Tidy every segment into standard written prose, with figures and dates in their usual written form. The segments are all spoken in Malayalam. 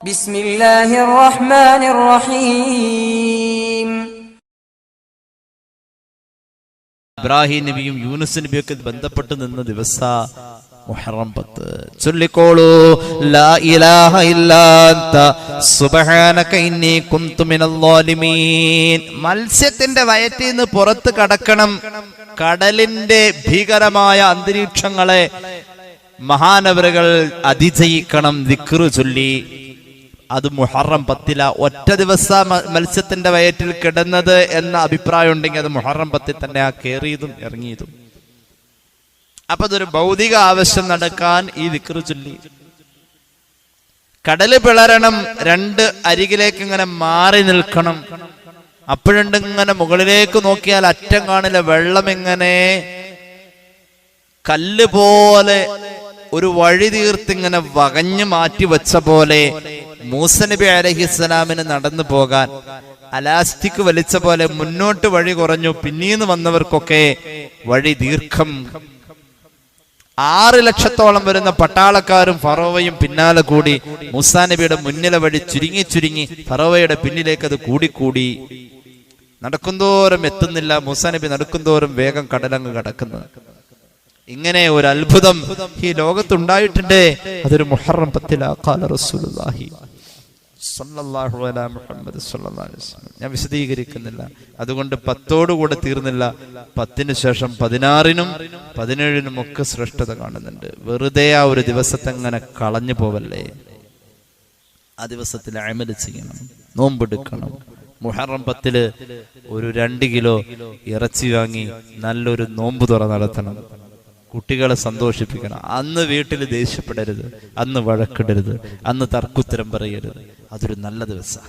ബിസ്മില്ലാഹിർ റഹ്മാനിർ റഹീം. ഇബ്രാഹിം നബിയും യൂനുസ് നബിയൊക്കെ ബന്ധപ്പെട്ട് നിന്ന ദിവസ മുഹറം 10. ചൊല്ലിക്കോളൂ ലാ ഇലാഹ ഇല്ലാ അൻത സുബ്ഹാനക ഇന്നി കുന്തു മിനൽ ളാലിമീൻ. മത്സ്യത്തിന്റെ വയറ്റിൽ നിന്ന് പുറത്ത് കടക്കണം. കടലിന്റെ ഭീകരമായ അന്തരീക്ഷങ്ങളെ മഹാനവറുകൾ അതിജയിക്കണം ദിക്റ് ചൊല്ലി. അത് മുഹറം 10 ഒറ്റ ദിവസം മത്സ്യത്തിന്റെ വയറ്റിൽ കിടന്നത് എന്ന അഭിപ്രായം ഉണ്ടെങ്കിൽ അത് മുഹറം 10 തന്നെ ആ കയറിയതും ഇറങ്ങിയതും. അപ്പൊ അതൊരു ഭൗതിക ആവശ്യം നടക്കാൻ ഈ ദിക്റ് ചൊല്ലി. കടല് പിളരണം, രണ്ട് അരികിലേക്ക് ഇങ്ങനെ മാറി നിൽക്കണം. അപ്പോഴുണ്ട് ഇങ്ങനെ മുകളിലേക്ക് നോക്കിയാൽ അറ്റം കാണില്ല. വെള്ളം ഇങ്ങനെ കല്ല് പോലെ ഒരു വഴി തീർത്തിങ്ങനെ വകഞ്ഞു മാറ്റി വെച്ച പോലെ മൂസ നബി അലൈഹിസ്സലാമിന് നടന്നു പോകാൻ അലാസ്റ്റിക് വലിച്ച പോലെ മുന്നോട്ട് വഴി കുറഞ്ഞു. പിന്നീന്ന് വന്നവർക്കൊക്കെ വഴി ദീർഘം. 6 ലക്ഷത്തോളം വരുന്ന പട്ടാളക്കാരും ഫറോവയും പിന്നാലെ കൂടി മൂസാ നബിയുടെ മുന്നിലെ വഴി ചുരുങ്ങി ചുരുങ്ങി ഫറോവയുടെ പിന്നിലേക്ക് അത് കൂടിക്കൂടി. നടക്കുന്തോറും എത്തുന്നില്ല. മൂസാ നബി നടക്കുന്തോറും വേഗം കടലങ്ങ് കടക്കുന്നത്. ഇങ്ങനെ ഒരു അത്ഭുതം ഈ ലോകത്തുണ്ടായിട്ടുണ്ട്. അതൊരു മുഹറം 10 ഖാല റസൂലുള്ളാഹി സ്വല്ലല്ലാഹു അലൈഹി മുഹമ്മദ് സ്വല്ലല്ലാഹു അലൈഹി വസല്ലം. ഞാൻ വിശദീകരിക്കുന്നില്ല. അതുകൊണ്ട് 10 തീർന്നില്ല. 10 ശേഷം 16 17 ഒക്കെ ശ്രേഷ്ഠത കാണുന്നുണ്ട്. വെറുതെ ആ ഒരു ദിവസത്തെ അങ്ങനെ കളഞ്ഞു പോവല്ലേ. ആ ദിവസത്തിൽ അമല് ചെയ്യണം, നോമ്പെടുക്കണം. മുഹറം 10 ഒരു 2 കിലോ ഇറച്ചി വാങ്ങി നല്ലൊരു നോമ്പ് തുറ നടത്തണം. കുട്ടികളെ സന്തോഷിപ്പിക്കണം. അന്ന് വീട്ടിൽ ദേഷ്യപ്പെടരുത്, അന്ന് വഴക്കിടരുത്, അന്ന് തർക്കുത്തരം പറയരുത്. അതൊരു നല്ല ദിവസം.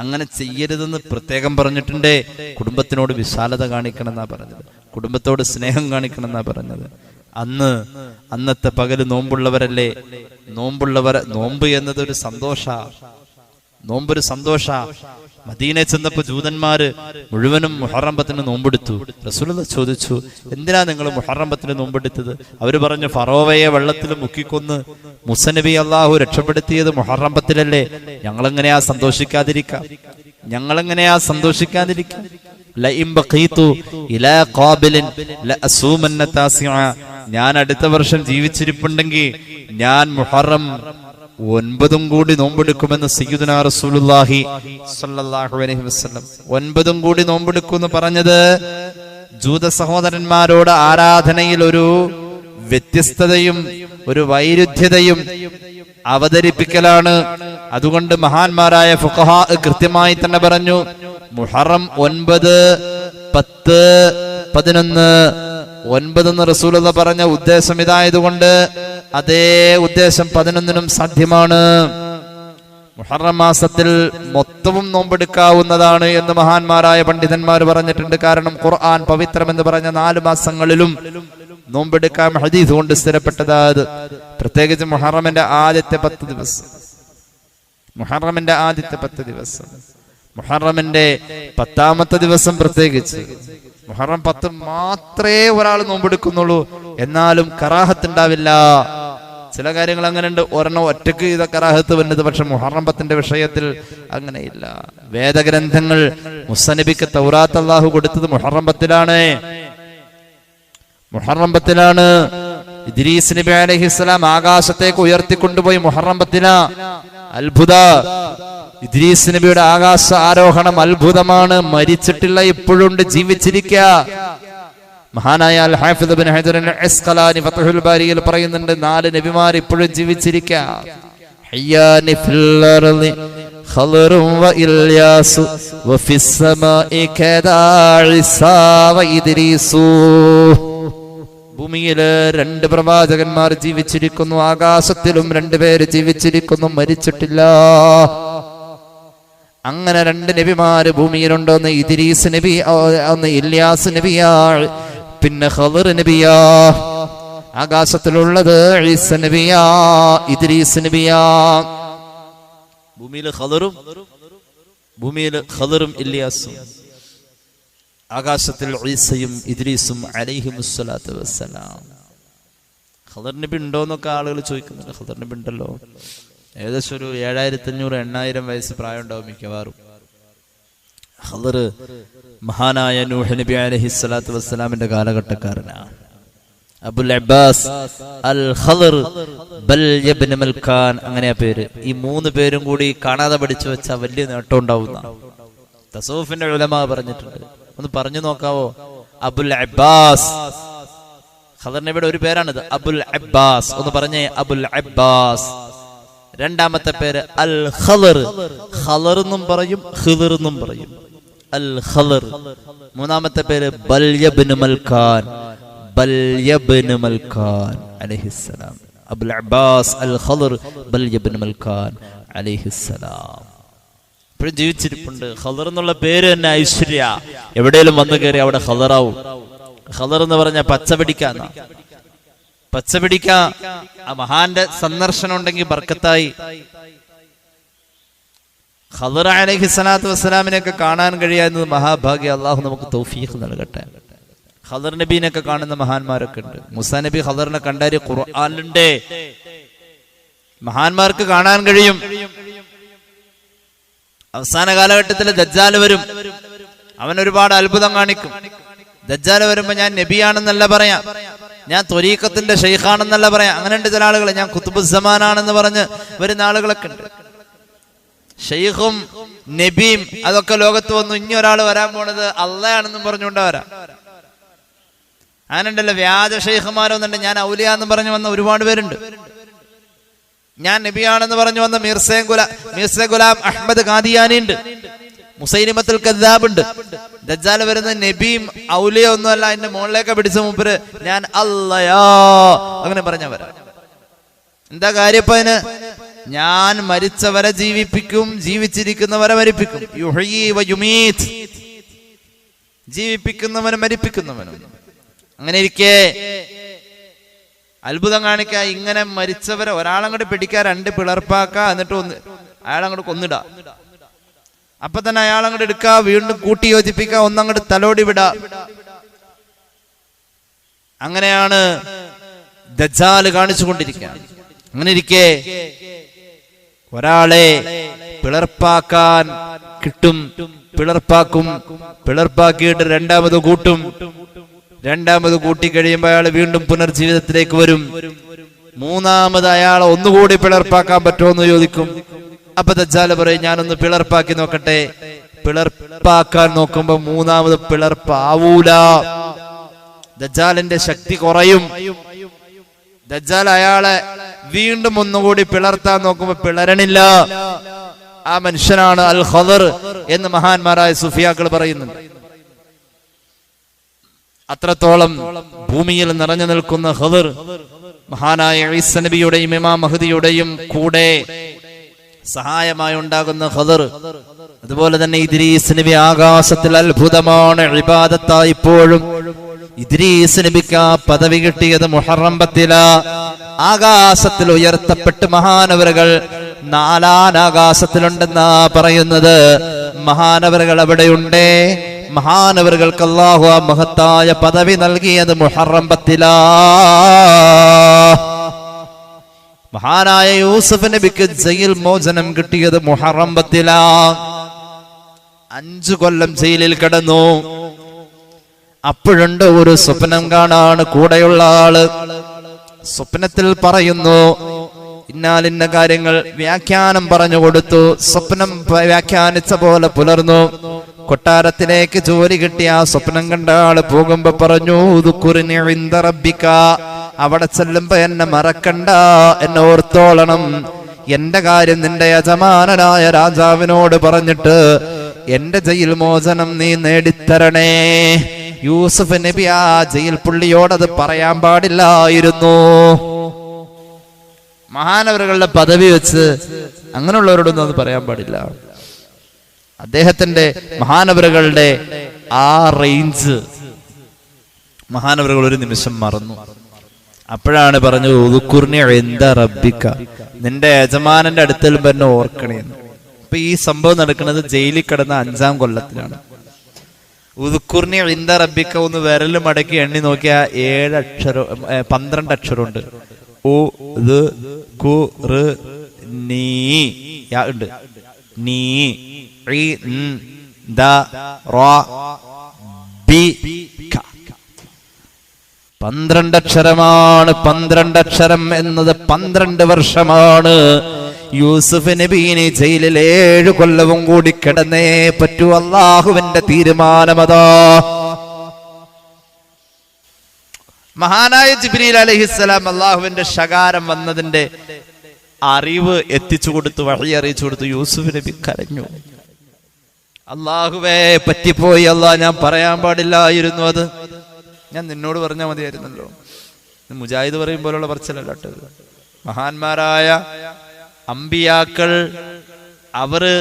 അങ്ങനെ ചെയ്യരുതെന്ന് പ്രത്യേകം പറഞ്ഞിട്ടുണ്ട്. കുടുംബത്തിനോട് വിശാലത കാണിക്കണം എന്നാ പറഞ്ഞത്. കുടുംബത്തോട് സ്നേഹം കാണിക്കണം എന്നാ പറഞ്ഞത്. അന്നത്തെ പകല് നോമ്പുള്ളവരല്ലേ. നോമ്പ് എന്നതൊരു സന്തോഷ. നോമ്പൊരു സന്തോഷ. മദീനയിൽ ചെന്നപ്പോ ജൂതന്മാര് മുഴുവനും മുഹറം 10 നോമ്പെടുത്തു. റസൂലുള്ളാഹി ചോദിച്ചു, എന്തിനാ നിങ്ങൾ മുഹറം 10 നോമ്പെടുത്തത്? അവര് പറഞ്ഞു, ഫറോവയെ വെള്ളത്തിൽ മുക്കിക്കൊന്ന് മൂസ നബി അല്ലാഹു രക്ഷപ്പെടുത്തിയത് മുഹറം 10 ഞങ്ങളെങ്ങനെയാ സന്തോഷിക്കാതിരിക്കാം? ഞാൻ അടുത്ത വർഷം ജീവിച്ചിരിപ്പുണ്ടെങ്കിൽ ഞാൻ മുഹറം 9 കൂടി നോമ്പെടുക്കുമെന്ന് സയ്യിദുനാ റസൂലുള്ളാഹി സ്വല്ലല്ലാഹു അലൈഹി വസല്ലം. 9 കൂടി നോമ്പെടുക്കുമെന്ന് പറഞ്ഞത് ജൂത സഹോദരന്മാരോട് ആരാധനയിൽ ഒരു വ്യത്യസ്തതയും ഒരു വൈരുദ്ധ്യതയും അവതരിപ്പിക്കലാണ്. അതുകൊണ്ട് മഹാന്മാരായ ഫുഖഹാ കൃത്യമായി തന്നെ പറഞ്ഞു, മുഹറം 9, 10, 11 9 എന്ന് റസൂലുള്ളാഹി പറഞ്ഞ ഉദ്ദേശം ഇതായതുകൊണ്ട് അതേ ഉദ്ദേശം 11 സാധ്യമാണ്. മുഹറം മാസത്തിൽ മൊത്തവും നോമ്പെടുക്കാവുന്നതാണ് എന്ന് മഹാന്മാരായ പണ്ഡിതന്മാർ പറഞ്ഞിട്ടുണ്ട്. കാരണം ഖുർആൻ പവിത്രമെന്ന് പറഞ്ഞ 4 മാസങ്ങളിലും നോമ്പെടുക്കാൻ ഹദീസ് കൊണ്ട് സ്ഥിരപ്പെട്ടതാ. അത് പ്രത്യേകിച്ച് മുഹറമിന്റെ ആദ്യത്തെ 10 ദിവസം, മുഹറമിന്റെ 10ാമത്തെ ദിവസം പ്രത്യേകിച്ച് മുഹറം 10 മാത്രമേ ഒരാൾ നോമ്പെടുക്കുന്നുള്ളൂ. എന്നാലും കറാഹത്ത് ഉണ്ടാവില്ല. ചില കാര്യങ്ങൾ അങ്ങനെ ഉണ്ട്. ഒറ്റക്ക് ഇത് കറാഹത്ത് വരുന്നത്. പക്ഷെ മുഹറം 10 വിഷയത്തിൽ അങ്ങനെയില്ല. വേദഗ്രന്ഥങ്ങൾ മൂസാ നബിക്ക് തൗറാത്ത് അല്ലാഹു കൊടുത്തത് മുഹറം 10 ഇദ്രീസ് നബി അലൈഹിസ്സലാം ആകാശത്തേക്ക് ഉയർത്തിക്കൊണ്ടുപോയി മുഹറം 10 അത്ഭുത. ഇദ്രീസ് നബിയുടെ ആകാശ ആരോഹണം അത്ഭുതമാണ്. മരിച്ചിട്ടില്ല, ഇപ്പോഴുണ്ട്, ജീവിച്ചിരിക്കുക. മഹാനായ അൽ ഹാഫിദ് ഇബ്നു ഹജർ അൽ അസ്ഖലാനി ഫത്ഹുൽ ബാരിയിൽ പറയുന്നുണ്ട്, 4 നബിമാർ ഇപ്പോഴും ജീവിച്ചിരിക്കുക. ഹയ്യാനി ഫിൽ അർളി ഖലറും വ ഇല്യാസു വ ഫിസ് സമാഇ കദാ ഇസാ വ ഇദ്രീസു. ഭൂമിയില് 2 പ്രവാചകന്മാർ ജീവിച്ചിരിക്കുന്നു. ആകാശത്തിലും 2 പേര് ജീവിച്ചിരിക്കുന്നു, മരിച്ചിട്ടില്ല. അങ്ങനെ 2 നബിമാര് ഭൂമിയിലുണ്ട്. ഒന്ന് ഇദ്രീസ് നബി, ഒന്ന് ഇല്യാസ് നബിയാ, പിന്നെ ഖദർ നബിയാ. ആകാശത്തിലുള്ളത് ഈസ നബിയാ, ഇദ്രീസ് നബിയാ. ഭൂമിയിൽ ഖദറും ഇല്യാസും, ആകാശത്തിൽ ഈസയും ഇദ്രീസും അലൈഹിമുസ്സലാത്തു വസ്സലാം. ഖദർ നബി ഉണ്ടോന്നൊക്കെ ആളുകൾ ചോദിക്കുന്നുണ്ട്. ഖദർ നബി ഉണ്ടല്ലോ. ഏകദേശം ഒരു 7500-8000 വയസ്സ് പ്രായം ഉണ്ടാവും മിക്കവാറും. ഖദർ മഹാനായ നൂഹ് നബി അലൈഹിസ്സലാത്തു വസ്സലാമിന്റെ കാലഘട്ടക്കാരനാണ്. അബുൽ അബ്ബാസ് അൽ ഖദർ ബൽ ഇബ്നു മൽക്കാൻ, അങ്ങനെയാ പേര്. ഈ 3 പേരും കൂടി കാണാതെ പഠിച്ചു വെച്ചാൽ വലിയ നേട്ടം ഉണ്ടാവുന്ന തസൂഫിന്റെ ഉലമാ പറഞ്ഞിട്ടുണ്ട്. ഒന്ന് പറഞ്ഞു നോക്കാവോ? അബുൽ അബ്ബാസ്, ഖദർ നബിയുടെ ഒരു പേരാണിത്, അബുൽ അബ്ബാസ്. ഒന്ന് പറഞ്ഞേ, അബുൽ അബ്ബാസ്. രണ്ടാമത്തെ പേര് അൽ ഖദർ, ഖദർ എന്നും പറയും ഖിദർ എന്നും പറയും, അൽ ഖദർ. മൂന്നാമത്തെ പേര് ബൽ ഇബ്നു മൽക്കാൻ, ബൽ ഇബ്നു മൽക്കാൻ അലൈഹിസ്സലാം. അബുൽ അബ്ബാസ് അൽ ഖദർ ബൽ ഇബ്നു മൽക്കാൻ അലൈഹിസ്സലാം ഇപ്പോഴും ജീവിച്ചിരിപ്പുണ്ട്. ഖദർ എന്നുള്ള പേര് തന്നെ ഐശ്വര്യ. എവിടെയെങ്കിലും വന്നു കയറി അവിടെ ഖദറാവും. ഖദർ എന്ന് പറഞ്ഞ പച്ചപിടിക്കാന്ന, പച്ചപിടിക്ക. ആ മഹാന്റെ സന്ദർശനം ഉണ്ടെങ്കിൽ ബർക്കത്തായി. ഖദർ അലൈഹിസ്സലാത്തു വസ്സലാമിനെയൊക്കെ കാണാൻ കഴിയാവുന്നത് മഹാഭാഗ്യം. അള്ളാഹു നമുക്ക് തൗഫീഖ് നൽകട്ടെ. ഖദർ നബീനൊക്കെ കാണുന്ന മഹാന്മാരൊക്കെ ഉണ്ട്. മൂസാ നബി ഖദറിനെ കണ്ടാല് ഖുർആനിലുണ്ട്. മഹാന്മാർക്ക് കാണാൻ കഴിയും. അവസാന കാലഘട്ടത്തിൽ ദജ്ജാൽ വരും. അവൻ ഒരുപാട് അത്ഭുതം കാണിക്കും. ദജ്ജാൽ വരുമ്പോ ഞാൻ നബിയാണെന്നല്ല പറയാം, ഞാൻ ത്വരീഖത്തിന്റെ ഷെയ്ഖാണെന്നല്ല പറയാം. അങ്ങനെയുണ്ട് ചില ആളുകൾ. ഞാൻ ഖുതുബുസ്സമാനാണെന്ന് പറഞ്ഞ് വരുന്ന ആളുകളൊക്കെ ഉണ്ട്. ഷെയ്ഖും നബിയും അതൊക്കെ ലോകത്ത് വന്നു. ഇനി ഒരാൾ വരാൻ പോണത് അള്ളയാണെന്നും പറഞ്ഞുകൊണ്ടാ വരാം. അങ്ങനെയുണ്ടല്ലോ വ്യാജ ഷെയ്ഖുമാരൊന്നുണ്ട്. ഞാൻ ഔലിയാന്ന് പറഞ്ഞു വന്ന ഒരുപാട് പേരുണ്ട്. ഞാൻ നബിയാണെന്ന് പറഞ്ഞു വന്ന മിർസ ഗുലാം അഹ്മദ് ഖാദിയാനി ഉണ്ട്. മുസൈലിമത്തുൽ കദ്ദാബ് ഉണ്ട്. ദജ്ജാൽ വരുന്ന നബിയും ഔലിയ ഒന്നുമല്ല. അതിന്റെ മുകളിലേക്ക് പിടിച്ച മൂപ്പര് ഞാൻ അല്ലയാ അങ്ങനെ പറഞ്ഞവരാ. എന്താ കാര്യപ്പതിന്? ഞാൻ മരിച്ചവരെ ജീവിപ്പിക്കും, ജീവിച്ചിരിക്കുന്നവരെ മരിപ്പിക്കും. യുഹ്യി വ യുമീത്, ജീവിപ്പിക്കുന്നവനും മരിപ്പിക്കുന്നവനും. അങ്ങനെ ഇരിക്കെ അത്ഭുതം കാണിക്ക. ഇങ്ങനെ മരിച്ചവരെ ഒരാളങ്ങോട്ട് പിടിക്കുക, 2 പിളർപ്പാക്ക, എന്നിട്ട് അയാളങ്ങോട്ട് കൊന്നിടാ. അപ്പൊ തന്നെ അയാളങ്ങോട്ട് എടുക്കുക, വീണ്ടും കൂട്ടി യോജിപ്പിക്കുക, ഒന്നങ്ങോട്ട് തലോടി വിടാ. അങ്ങനെയാണ് ദജ്ജാൽ കാണിച്ചുകൊണ്ടിരിക്കുക. അങ്ങനെ ഇരിക്കെ ഒരാളെ പിളർപ്പാക്കാൻ കിട്ടും, പിളർപ്പാക്കും, പിളർപ്പാക്കിയിട്ട് രണ്ടാമത് കൂട്ടും. രണ്ടാമത് കൂട്ടി കഴിയുമ്പോൾ അയാൾ വീണ്ടും പുനർജീവിതത്തിലേക്ക് വരും. മൂന്നാമത് അയാളെ ഒന്നുകൂടി പിളർപ്പാക്കാൻ പറ്റുമോ എന്ന് ചോദിക്കും. അപ്പൊ ദജ്ജാൽ പറയും ഞാനൊന്ന് പിളർപ്പാക്കി നോക്കട്ടെ. പിളർപ്പാക്കാൻ നോക്കുമ്പോ മൂന്നാമത് പിളർപ്പാവൂല. ദജ്ജാലിന്റെ ശക്തി കുറയും. ദജ്ജാൽ അയാളെ വീണ്ടും ഒന്നുകൂടി പിളർത്താൻ നോക്കുമ്പോ പിളരണില്ല. ആ മനുഷ്യനാണ് അൽ ഖദർ എന്ന് മഹാന്മാരായ സുഫിയാക്കൾ പറയുന്നുണ്ട്. അത്രത്തോളം ഭൂമിയിൽ നിറഞ്ഞു നിൽക്കുന്ന ഖദർ മഹാനായ ഈസാ നബിയുടെയും ഇമാം മഹ്ദിയുടെയും കൂടെ സഹായമായി ഉണ്ടാകുന്ന ഖദർ. അതുപോലെ തന്നെ ഇദ്രീസ് നബി ആകാശത്തിൽ അത്ഭുതമാണ്, ഇബാദത്തായി ഇപ്പോഴും. ഇദ്രീസ് നബിക്ക് ആ പദവി കിട്ടിയത് മുഹറം 10 ആകാശത്തിൽ ഉയർത്തപ്പെട്ട് മഹാനവറുകൾ 4 ആകാശത്തിലുണ്ടെന്നാ പറയുന്നത്. മഹാനവറുകൾ അവിടെയുണ്ടേ. മഹാനവറുകൾക്ക് അല്ലാഹു ആ മഹത്തായ പദവി നൽകിയത് മുഹറം 10. മഹാനായ യൂസുഫ് നബിക്ക് ജയിൽ മോചനം കിട്ടിയത് മുഹറം 10. 5 കൊല്ലം ജയിലിൽ കിടന്നു. അപ്പോഴുണ്ട് ഒരു സ്വപ്നം കാണാണ്. കൂടെയുള്ള ആള് സ്വപ്നത്തിൽ പറയുന്നു ഇന്നാലിന്ന കാര്യങ്ങൾ വ്യാഖ്യാനം പറഞ്ഞു കൊടുത്തു. സ്വപ്നം വ്യാഖ്യാനിച്ച പോലെ പുലർന്നു. കൊട്ടാരത്തിലേക്ക് ജോലി കിട്ടിയ ആ സ്വപ്നം കണ്ട ആള് പോകുമ്പോ പറഞ്ഞു ഉദ്കുർനി ഇൻദ റബ്ബിക, അവിടെ ചെല്ലുമ്പോ എന്നെ മറക്കണ്ട, എന്നെ ഓർത്തോളണം. എന്റെ കാര്യം നിന്റെ യജമാനനായ രാജാവിനോട് പറഞ്ഞിട്ട് എന്റെ ജയിൽ മോചനം നീ നേടിത്തരണേ. യൂസുഫ് നബി ആ ജയിൽ പുള്ളിയോടത് പറയാൻ പാടില്ലായിരുന്നു. മഹാനവറുകളുടെ പദവി വെച്ച് അങ്ങനെയുള്ളവരോടൊന്നും അത് പറയാൻ പാടില്ല. അദ്ദേഹത്തിന്റെ മഹാനവറുകളുടെ ആ റേഞ്ച് മഹാനവറുകൾ ഒരു നിമിഷം മറന്നു. അപ്പോഴാണ് പറഞ്ഞത് ഉദ്കുർനി ഇൻദ റബ്ബിക, നിന്റെ യജമാനന്റെ അടുത്തിൽ തന്നെ ഓർക്കണേ. അപ്പൊ ഈ സംഭവം നടക്കുന്നത് ജയിലിൽ കിടന്ന 5-ാം കൊല്ലത്തിലാണ്. ഉദ്കുർനി ഇൻദ റബ്ബിക ഒന്ന് വിരല് മടക്കി എണ്ണി നോക്കിയാ 12 അക്ഷരമുണ്ട്. നീ യാ ഉണ്ട് നീ ദ റ ബി ക 12 അക്ഷരമാണ്. 12 അക്ഷരം എന്നത് 12 വർഷമാണ്. യൂസുഫ് നബീനെ ജയിലിൽ 7 കൊല്ലവും കൂടി കിടന്നേ പറ്റൂ. അള്ളാഹുവിന്റെ തീരുമാനമതാ. മഹാനായ ജിബ്രീൽ അലൈഹിസ്സലാം അള്ളാഹുവിന്റെ ശകാരം വന്നതിന്റെ അറിവ് എത്തിച്ചു കൊടുത്തു, വഴി അറിയിച്ചു കൊടുത്തു. യൂസുഫ് നബി കരഞ്ഞു. അള്ളാഹുവേ പറ്റിപ്പോയി അല്ലാഹ്, ഞാൻ പറയാൻ പാടില്ലായിരുന്നു, അത് ഞാൻ നിന്നോട് പറഞ്ഞാൽ മതിയായിരുന്നല്ലോ. മുജാഹിദ് പറയും പോലുള്ള പറച്ചിലല്ല കേട്ടത്. മഹാന്മാരായ അമ്പിയാക്കൾ അവര്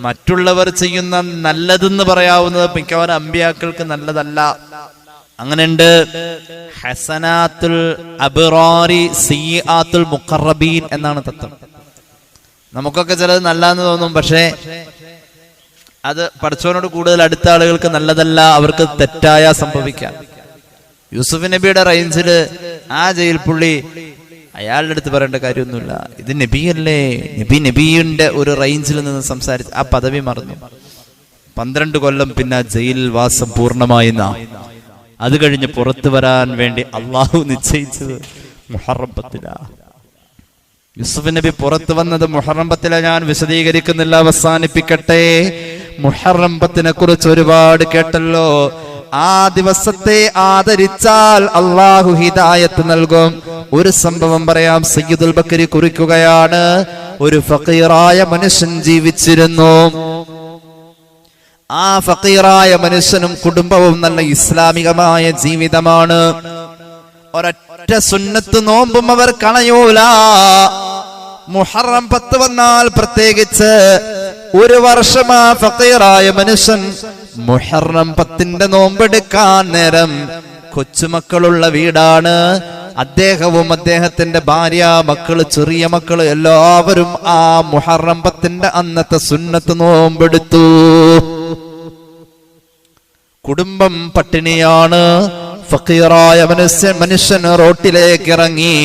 മറ്റുള്ളവർ ചെയ്യുന്ന നല്ലതെന്ന് പറയാവുന്നത് മിക്കവാറും അമ്പിയാക്കൾക്ക് നല്ലതല്ല. അങ്ങനെയുണ്ട്. ഹസനാത്തുൽ അബ്റാരി സയ്യിആത്തുൽ മുഖറബീൻ എന്നാണ് തത്വം. നമുക്കൊക്കെ ചിലത് നല്ലതെന്ന് തോന്നും, പക്ഷേ അത് പടച്ചവനോട് കൂടുതൽ അടുത്ത ആളുകൾക്ക് നല്ലതല്ല, അവർക്ക് തെറ്റായ സംഭവിക്കാം. യൂസുഫ് നബിയുടെ റേഞ്ചില് ആ ജയിൽ പുള്ളി അയാളുടെ അടുത്ത് പറയേണ്ട കാര്യമൊന്നുമില്ല. ഇത് നബിയല്ലേ, നബിയുടെ ഒരു റേഞ്ചിൽ നിന്ന് സംസാരിച്ച് ആ പദവി മറന്നു. 12 കൊല്ലം പിന്നെ ജയിലിൽ വാസം പൂർണ്ണമായി. അത് കഴിഞ്ഞ് പുറത്തു വരാൻ വേണ്ടി അള്ളാഹു നിശ്ചയിച്ചത് മുഹറം 10. യൂസുഫ് നബി പുറത്തു വന്നത് മുഹറം 10. ഞാൻ വിശദീകരിക്കുന്നില്ല, അവസാനിപ്പിക്കട്ടെ. മുഹറം 10 കുറിച്ച് ഒരുപാട് കേട്ടല്ലോ. ആ ദിവസത്തെ ആദരിച്ചാൽ അള്ളാഹു ഹിദായത്ത് നൽകും. ഒരു സംഭവം പറയാം. സയ്യിദുൽ ബക്കരി കുറിക്കുകയാണ്, ഒരു ഫഖീറായ മനുഷ്യൻ ജീവിച്ചിരുന്നു. ആ ഫഖീറായ മനുഷ്യനും കുടുംബവും നല്ല ഇസ്ലാമികമായ ജീവിതമാണ്. ഒരൊറ്റ സുന്നത്ത് നോമ്പും അവർ കളയൂല. മുഹറം 10 വന്നാൽ പ്രത്യേകിച്ച് ഒരു വർഷം ആ ഫഖീറായ മനുഷ്യൻ മുഹറം 10 നോമ്പെടുക്കാൻ നേരം, കൊച്ചുമക്കളുള്ള വീടാണ്. അദ്ദേഹവും അദ്ദേഹത്തിന്റെ ഭാര്യ, മക്കള്, ചെറിയ മക്കള് എല്ലാവരും ആ മുഹറം 10 അന്നത്തെ സുന്നത്ത് നോമ്പെടുത്തു. കുടുംബം പട്ടിണിയാണ്. ഫഖീറായ മനുഷ്യൻ റോട്ടിലേക്ക് ഇറങ്ങി.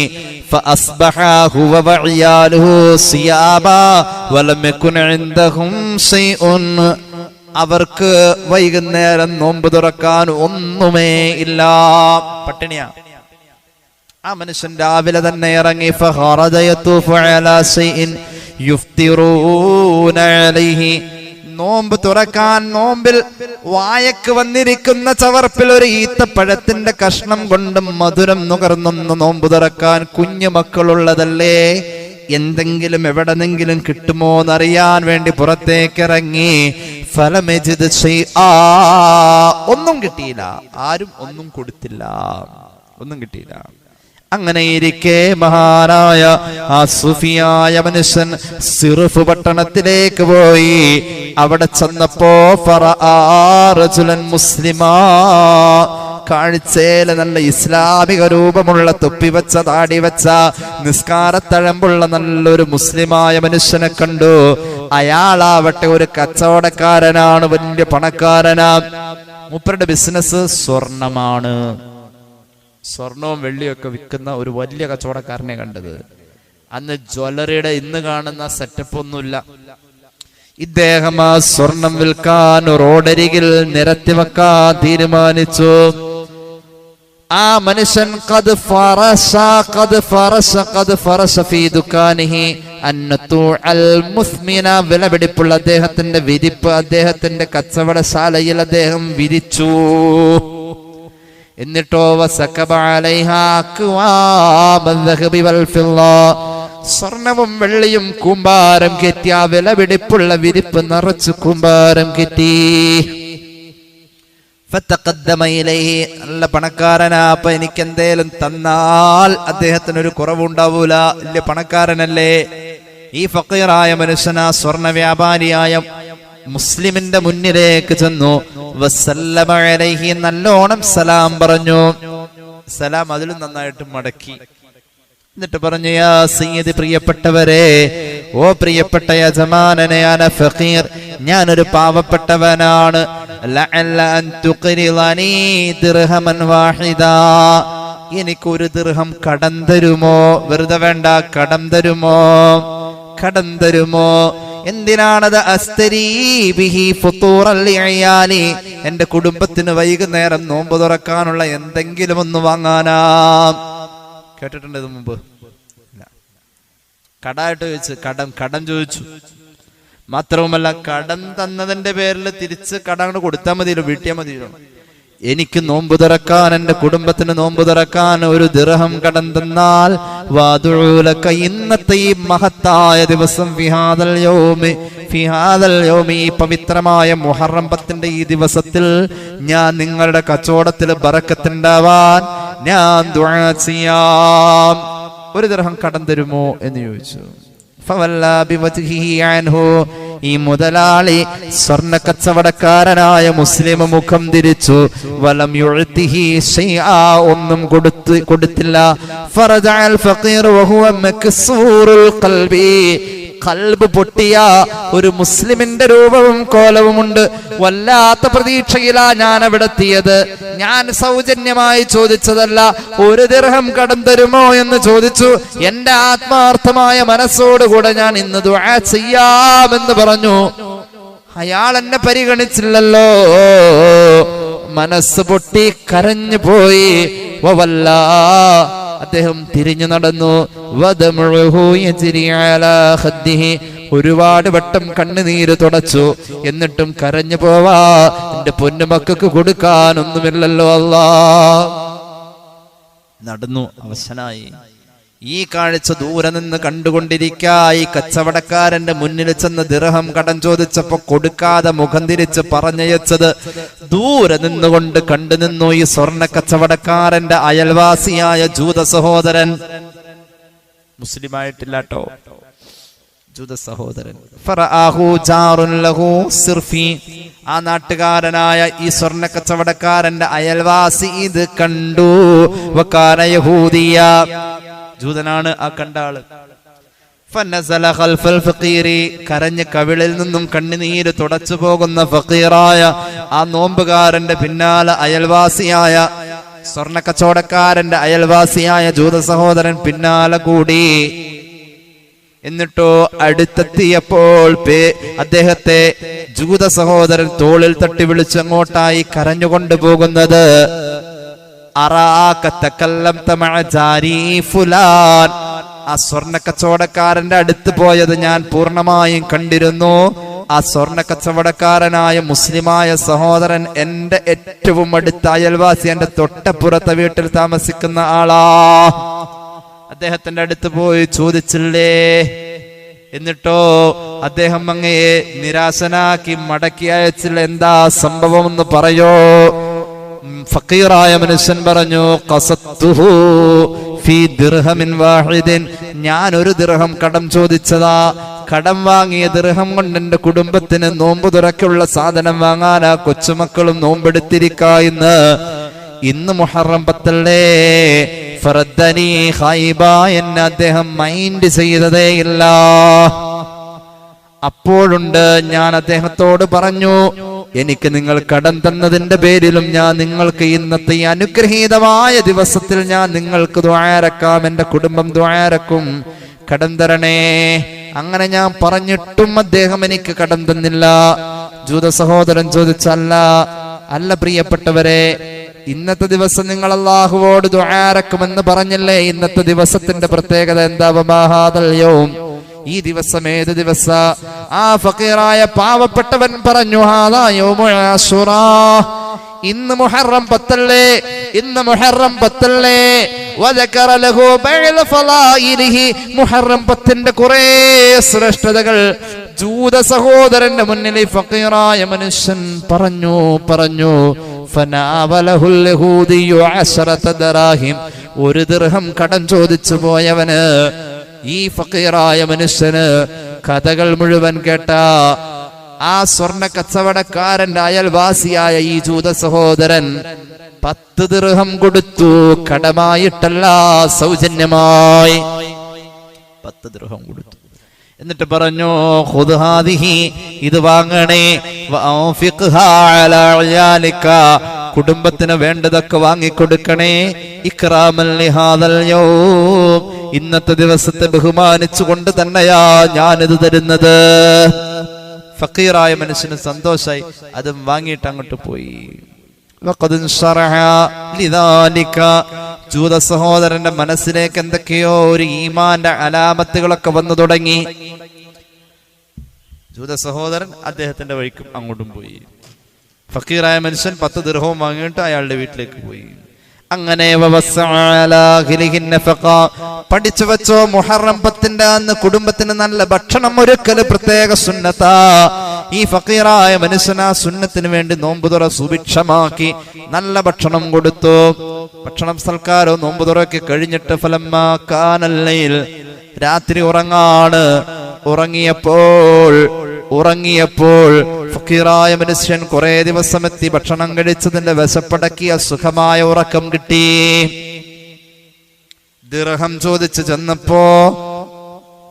فأصبح هو وعياله صياما ولم يكن عندهم شيء. അവർക്ക് വൈകുന്നേരം നോമ്പ് തുറക്കാൻ ഒന്നുമേ ഇല്ല, പട്ടിണിയാ. ആ മനുഷ്യൻ രാവിലെ തന്നെ ഇറങ്ങി. فخرج يطوف على شيء يفطرون عليه. നോമ്പ് തുറക്കാൻ നോമ്പിൽ വായക്ക് വന്നിരിക്കുന്ന ചവർപ്പിൽ ഒരു ഈത്തപ്പഴത്തിന്റെ കഷ്ണം കൊണ്ടും മധുരം നുകർന്നൊന്ന് നോമ്പ് തുറക്കാൻ. കുഞ്ഞു മക്കളുള്ളതല്ലേ, എന്തെങ്കിലും എവിടെന്നെങ്കിലും കിട്ടുമോ എന്നറിയാൻ വേണ്ടി പുറത്തേക്കിറങ്ങി. ഫലമജിദ് ഷൈആ. ഒന്നും കിട്ടിയില്ല, ആരും ഒന്നും കൊടുത്തില്ല, ഒന്നും കിട്ടിയില്ല. അങ്ങനെ ഇരിക്കെ മഹാനായ ആ സൂഫിയായ മനുഷ്യൻ സിർഫ് പട്ടണത്തിലേക്ക് പോയി. അവിടെ ചെന്നപ്പോ റജുലൻ മുസ്ലിമാ, കാഴ്ചയില് നല്ല ഇസ്ലാമിക രൂപമുള്ള തൊപ്പി വെച്ച, താടി വെച്ച, നിസ്കാരത്തഴമ്പുള്ള നല്ലൊരു മുസ്ലിമായ മനുഷ്യനെ കണ്ടു. അയാളാവട്ടെ ഒരു കച്ചവടക്കാരനാണ്, വലിയ പണക്കാരനാ. മൂപ്പരുടെ ബിസിനസ് സ്വർണമാണ്. സ്വർണവും വെള്ളിയൊക്കെ വിൽക്കുന്ന ഒരു വലിയ കച്ചവടക്കാരനെ കണ്ടത്. അന്ന് ജ്വല്ലറിയുടെ ഇന്ന് കാണുന്ന സെറ്റപ്പ് ഒന്നുമില്ല. ഇദ്ദേഹം ആ സ്വർണം വിൽക്കാൻ റോഡരികിൽ നിരത്തി വെക്കാൻ തീരുമാനിച്ചു. ആ മനുഷ്യൻ വിലപിടിപ്പുള്ള അദ്ദേഹത്തിന്റെ വിരിപ്പ് അദ്ദേഹത്തിന്റെ കച്ചവടശാലയിൽ അദ്ദേഹം വിരിച്ചു. എന്നിട്ടോ സ്വർണവും വെള്ളിയും കൂമ്പാരം കെറ്റി, ആ വിലപിടിപ്പുള്ള വിരിപ്പ് നിറച്ച് കൂമ്പാരം കെറ്റി. നല്ല പണക്കാരനാ, അപ്പൊ എനിക്ക് എന്തേലും തന്നാൽ അദ്ദേഹത്തിനൊരു കുറവുണ്ടാവൂല, വലിയ പണക്കാരനല്ലേ. ഈ ഫഖീറായ മനുഷ്യനാ സ്വർണ വ്യാപാരിയായ മുസ്ലിമിന്റെ മുന്നിലേക്ക് ചെന്നു. വസല്ലമ അലൈഹി, നല്ലോണം സലാം പറഞ്ഞു. സലാം അതിലും നന്നായിട്ട് മടക്കി. എന്നിട്ട് പറഞ്ഞു, യാ സയ്യിദ്, പ്രിയപ്പെട്ടവരെ, ഓ പ്രിയപ്പെട്ട യജമാനനെ, അന ഫഖീർ, ഞാനൊരു പാവപ്പെട്ടവനാണ്. ലഅല്ല അൻ തുഖ്രിളനി ദിർഹമൻ വാഹിദാ, എനിക്കൊരു ദിർഹം കടം തരുമോ? വെറുതെ വേണ്ട, കടം തരുമോ? കടം തരുമോ? എന്തിനാണത്? അസ്തരീബിഹി ഫുതൂറൽ ലിഅയാലി, എന്റെ കുടുംബത്തിന് വൈകുന്നേരം നോമ്പ് തുറക്കാനുള്ള എന്തെങ്കിലും ഒന്ന് വാങ്ങാനാ. കേട്ടിട്ടുണ്ട് ഇത് മുമ്പ്? കടായിട്ട് ചോദിച്ചു, കടം ചോദിച്ചു. മാത്രവുമല്ല, കടം തന്നതിന്റെ പേരിൽ തിരിച്ച് കടം കൊടുത്താൽ മതിയല്ലോ, വീട്ടിയാൽ മതിയല്ലോ. എനിക്ക് നോമ്പ് തുറക്കാൻ, എന്റെ കുടുംബത്തിന് നോമ്പ് തുറക്കാൻ ഒരു ദിർഹം കടം തന്നാൽ വാദുലക, ഇന്നത്തെ ഈ മഹത്തായ ദിവസം, ഫിഹാദൽ യൗമി, ഈ പവിത്രമായ മുഹറം 10 ഈ ദിവസത്തിൽ ഞാൻ നിങ്ങളുടെ കച്ചവടത്തിൽ ബറക്കത്തുണ്ടാവാൻ ഞാൻ ദുആ ചെയ്യാം. ഒരു ദിർഹം കടം തരുമോ എന്ന് ചോദിച്ചു. ഫവല്ലാ ബിവജ്ഹിഹി അൻഹു, ഈ മുതലാളി സ്വർണ്ണ കച്ചവടക്കാരനായ മുസ്ലിം മുഖം തിരിച്ചു. വലം യുഅ്തിഹി ശൈആ, ഒന്നും കൊടുത്തില്ല. ഫറജഅൽ ഫഖീർ വഹുവ മക്സൂറുൽ ഖൽബി, ഖൽബ് പൊട്ടിയ ഒരു മുസ്ലിമിന്റെ രൂപവും കോലവുമുണ്ട്. വല്ലാത്ത പ്രതീക്ഷയിലാ ഞാൻ അവിടെ എത്തിയത്. ഞാൻ സൗജന്യമായി ചോദിച്ചതല്ല, ഒരു ദിർഹം കടം തരുമോ എന്ന് ചോദിച്ചു. എന്റെ ആത്മാർത്ഥമായ മനസ്സോടുകൂടെ ഞാൻ ഇന്ന് ദുആ ചെയ്യാമെന്ന് പറഞ്ഞു. അയാൾ എന്നെ പരിഗണിച്ചില്ലല്ലോ. മനസ്സ് പൊട്ടി കരഞ്ഞു പോയി. വവല്ലാ, അദ്ദേഹം തിരിഞ്ഞു നടന്നു. ഒരുപാട് വട്ടം കണ്ണുനീര് തുടച്ചു. എന്നിട്ടും കരഞ്ഞു പോവാ, എന്റെ പൊന്നുമക്കൾക്ക് കൊടുക്കാനൊന്നുമില്ലല്ലോ അല്ലാ. നടന്നു, അവശനായി. ഈ കാഴ്ച ദൂരെ നിന്ന് കണ്ടുകൊണ്ടിരിക്കായി കച്ചവടക്കാരന്റെ മുന്നിൽ ചെന്ന് ദിർഹം കടം ചോദിച്ചപ്പോ കൊടുക്കാതെ മുഖം തിരിച്ച് പറഞ്ഞയച്ചത് ദൂരെ നിന്നുകൊണ്ട് കണ്ടുനിന്നു ഈ സ്വർണ്ണ കച്ചവടക്കാരന്റെ അയൽവാസിയായ ജൂത സഹോദരൻ. മുസ്ലിമായിട്ടില്ല കേട്ടോ, ജൂത സഹോദരൻ. ഫറആഹു ജാറുൻ ലഹു സിർഫി, ആ നാട്ടുകാരനായ ഈ സ്വർണ്ണ കച്ചവടക്കാരന്റെ അയൽവാസി ഇത് കണ്ടു. വകാന യഹൂദിയ, ജൂതനാണ് ആ കണ്ട ആള്. ഫനസല ഖൽഫൽ ഫഖീരി, കരഞ്ഞ കവിളിൽ നിന്നും കണ്ണുനീര് തുടച്ചു പോകുന്ന ഫഖീറായ ആ നോമ്പുകാരന്റെ പിന്നാലെ അയൽവാസിയായ സ്വർണ്ണ കച്ചവടക്കാരന്റെ അയൽവാസിയായ ജൂത സഹോദരൻ പിന്നാലെ കൂടി. എന്നിട്ടോ അടുത്തെത്തിയപ്പോൾ അദ്ദേഹത്തെ ജൂത സഹോദരൻ തോളിൽ തട്ടി വിളിച്ചങ്ങോട്ടായി കരഞ്ഞുകൊണ്ട് പോകുന്നത്, ആ സ്വർണ്ണ കച്ചവടക്കാരന്റെ അടുത്ത് പോയത് ഞാൻ പൂർണ്ണമായും കണ്ടിരുന്നു. ആ സ്വർണ്ണ കച്ചവടക്കാരനായ മുസ്ലിമായ സഹോദരൻ എന്റെ ഏറ്റവും അടുത്ത അയൽവാസി, എന്റെ തൊട്ടപ്പുറത്തെ വീട്ടിൽ താമസിക്കുന്ന ആളാ. അദ്ദേഹത്തിന്റെ അടുത്ത് പോയി ചോദിച്ചില്ലേ? എന്നിട്ടോ അദ്ദേഹം അങ്ങയെ നിരാശനാക്കി മടക്കി അയച്ചില്ല. എന്താ സംഭവം എന്ന് പറയോ? ഫഖീറായ മനുഷ്യൻ പറഞ്ഞു, ഖസത്തുഹു ഫീ ദിർഹമിൻ വാഹിദിൻ, ഞാൻ ഒരു ദിർഹം കടം ചോദിച്ചതാ. കടം വാങ്ങിയ ദിർഹം കൊണ്ട് എന്റെ കുടുംബത്തിന് നോമ്പ് തുറക്കുള്ള സാധനം വാങ്ങാനാ കൊച്ചുമക്കളും നോമ്പെടുത്തിരിക്കായിന്ന്. ഇന്ന് മുഹറം 10 ഫറദ്ദനി ഖൈബ, എന്നെ അദ്ദേഹം മൈൻഡ് ചെയ്തതേയില്ല. അപ്പോഴുണ്ട് ഞാൻ അദ്ദേഹത്തോട് പറഞ്ഞു, എനിക്ക് നിങ്ങൾ കടം തന്നതിന്റെ പേരിലും ഞാൻ നിങ്ങൾക്ക് ഇന്നത്തെ ഈ അനുഗ്രഹീതമായ ദിവസത്തിൽ ഞാൻ നിങ്ങൾക്ക് ദുആരക്കാം, എന്റെ കുടുംബം ദുആരക്കും, കടം തരണേ. അങ്ങനെ ഞാൻ പറഞ്ഞിട്ടും അദ്ദേഹം എനിക്ക് കടം തന്നില്ല. ജൂത സഹോദരൻ ചോദിച്ചല്ല, അല്ല പ്രിയപ്പെട്ടവരെ, ഇന്നത്തെ ദിവസം നിങ്ങൾ അല്ലാഹുവോട് ദുആരക്കുമെന്ന് പറഞ്ഞില്ലേ? ഇന്നത്തെ ദിവസത്തിന്റെ പ്രത്യേകത എന്താ? വമാഹാദൽ യൗം, ഈ ദിവസം ഏത് ദിവസ? ആ ഫഖീറായ പാവപ്പെട്ടവൻ പറഞ്ഞു, ഹാദാ യൗമു ആശുറാ, ഇന്ന് മുഹറം 10, ഇന്ന് മുഹറം 10. വദകറ ലഹു ബഅൽ ഫളായിലിഹി, മുഹറം 10ന്റെ കുറേ ശ്രേഷ്ഠതകൾ ജൂത സഹോദരന്റെ മുന്നിൽ ഫഖീറായ മനുഷ്യൻ പറഞ്ഞു. ഫനാവലഹുൽ യഹൂദിയു 10 ദറാഹിം, ഒരു ദിർഹം കടം ചോദിച്ചു പോയവന്, ഈ ഫഖീറായ മനുഷ്യന് കഥകൾ മുഴുവൻ കേട്ട ആ സ്വർണ്ണ കച്ചവടക്കാരന്റെ അയൽവാസിയായ ഈ ജൂത സഹോദരൻ 10 ദിർഹം കൊടുത്തു. കടമായിട്ടല്ല, സൗജന്യമായി 10 ദിർഹം കൊടുത്തു. എന്നിട്ട് പറഞ്ഞു, ഖുദ് ഹാദിഹി, ഇത് വാങ്ങണേ, വഅൻഫിഖ്ഹാ അലാ അയാലിക, കുടുംബത്തിന് വേണ്ടതൊക്കെ വാങ്ങിക്കൊടുക്കണേ. ഇക്റാമൻ ലിഹാദൽ യൗം, ഇന്നത്തെ ദിവസത്തെ ബഹുമാനിച്ചുകൊണ്ട് തന്നെയാ ഞാനിത് തരുന്നത്. ഫക്കീറായ മനുഷ്യന് സന്തോഷായി, അതും വാങ്ങിയിട്ട് അങ്ങോട്ട് പോയി. ജൂത സഹോദരന്റെ മനസ്സിലേക്ക് എന്തൊക്കെയോ ഒരു ഈമാന്റെ അലാമത്തുകളൊക്കെ വന്നു തുടങ്ങി. ജൂത സഹോദരൻ അദ്ദേഹത്തിന്റെ വഴിക്കും അങ്ങോട്ടും പോയി. ഫക്കീറായ മനുഷ്യൻ 10 ദിർഹവും വാങ്ങിയിട്ട് അയാളുടെ വീട്ടിലേക്ക് പോയി. അങ്ങനെ പഠിച്ചു വെച്ചോ, മുഹറം 10 അന്ന് കുടുംബത്തിന് നല്ല ഭക്ഷണം ഒരുക്കല് പ്രത്യേക സുന്നത്താ. ഈ ഫക്കീറായ മനുഷ്യൻ ആ സുന്നത്തിന് വേണ്ടി നോമ്പുതുറ സുഭിക്ഷമാക്കി നല്ല ഭക്ഷണം കൊടുത്തു. ഭക്ഷണം സൽക്കാരവും നോമ്പുതുറയൊക്കെ കഴിഞ്ഞിട്ട് ഫലമ്മാ കാനല്ലയിൽ, രാത്രി ഉറങ്ങിയപ്പോൾ ഫക്കീറായ മനുഷ്യൻ കുറെ ദിവസം എത്തി ഭക്ഷണം കഴിച്ചതിന്റെ വിശപ്പടക്കിയ സുഖമായ ഉറക്കം കിട്ടി. ദിർഹം ചോദിച്ചു ചെന്നപ്പോ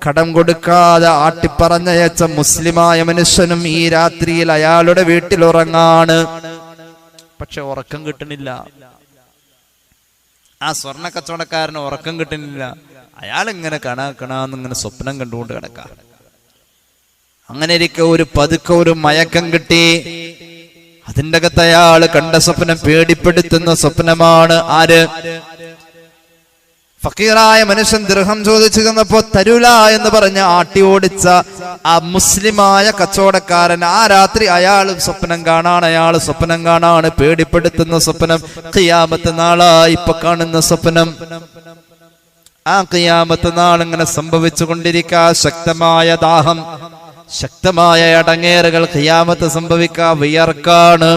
കടം കൊടുക്കാതെ ആട്ടിപ്പറഞ്ഞയച്ച മുസ്ലിമായ മനുഷ്യനും ഈ രാത്രിയിൽ അയാളുടെ വീട്ടിൽ ഉറങ്ങാണ്. പക്ഷെ ഉറക്കം കിട്ടണില്ല. ആ സ്വർണ്ണ കച്ചവടക്കാരന് ഉറക്കം കിട്ടുന്നില്ല. അയാൾ ഇങ്ങനെ കണാന്നിങ്ങനെ സ്വപ്നം കണ്ടുകൊണ്ട് കിടക്കാം. അങ്ങനെ ഇരിക്കെ പതുക്കെ ഒരു മയക്കം കിട്ടി. അതിൻ്റെ അകത്ത് അയാൾ കണ്ട സ്വപ്നം പേടിപ്പെടുത്തുന്ന സ്വപ്നമാണ്. ആര്? ഫക്കീറായ മനുഷ്യൻ ദിർഹം ചോദിച്ചു ചെന്നപ്പോ തരൂല എന്ന് പറഞ്ഞ് ആട്ടി ഓടിച്ച ആ മുസ്ലിമായ കച്ചവടക്കാരൻ ആ രാത്രി അയാൾ സ്വപ്നം കാണാണ്. പേടിപ്പെടുത്തുന്ന സ്വപ്നം. ഖിയാമത്ത് നാളായി ഇപ്പൊ കാണുന്ന സ്വപ്നം. ആ ഖിയാമത്ത് നാൾ ഇങ്ങനെ സംഭവിച്ചു കൊണ്ടിരിക്കുക. ശക്തമായ ദാഹം, ശക്തമായ അടങ്ങേറുകൾ, ഖിയാമത്ത് സംഭവിക്കുക, വിയർക്കാണ്.